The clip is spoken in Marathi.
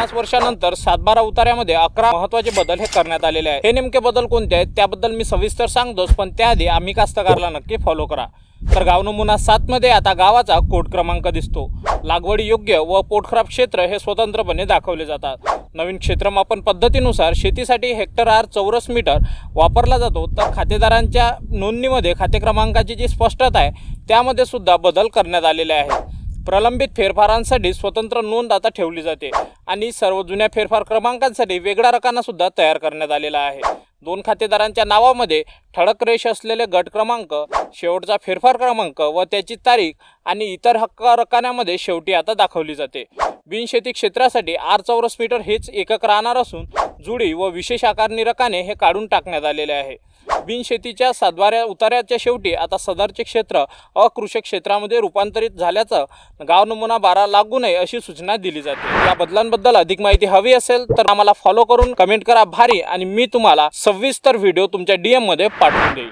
50 वर्षानंतर 7-12 उतार्यामध्ये 11 महत्त्वाचे बदल हे करण्यात आलेले आहेत। हे नेमके बदल कोणते आहेत त्याबद्दल मी सविस्तर सांगतोच, पण त्याआधी आम्ही कास्तकारला नक्की फॉलो करा। तर गाव नमुना 7 मध्ये आता गावाचा कोड क्रमांक दिसतो। लागवडी योग्य व पोटखराब क्षेत्र हे स्वतंत्रपणे दाखवले जातात। नवीन क्षेत्रमापन पद्धतीनुसार शेतीसाठी हेक्टर चौरस मीटर वापरला जातो। तर खातेदारांच्या नोंदणीमध्ये खाते क्रमांकाची जी स्पष्टता आहे त्यामध्ये सुद्धा बदल करण्यात आलेले आहेत। प्रलंबित फेरफारांसाठी स्वतंत्र नोंद आता ठेवली जाते आणि सर्व जुन्या फेरफार क्रमांकांसाठी वेगळा रकाना सुद्धा तयार करण्यात आलेला आहे। 2 खातेदारांच्या नावामध्ये ठळक रेष असलेले गट क्रमांक, शेवटचा फेरफार क्रमांक व त्याची तारीख आणि इतर हक्क रकान्यामध्ये शेवटी आता दाखवली जाते। बिनशेती क्षेत्रासाठी चौरस मीटर हेच एकक राहणार असून जुडी व विशेष आकारणी रकाने हे काढून टाकण्यात आलेले आहे। बिनशेतीच्या 7व्या उतार्याच्या शेवटी आता सदरचे क्षेत्र अकृषक क्षेत्रामध्ये रूपांतरित झाल्याचं गाव नमुना 12 लागू नये अशी सूचना दिली जाते। या बदलांबद्दल अधिक माहिती हवी असेल तर आम्हाला फॉलो करून कमेंट करा भारी, आणि मी तुम्हाला सविस्तर व्हिडिओ तुमच्या DM मध्ये पाठवून देईन।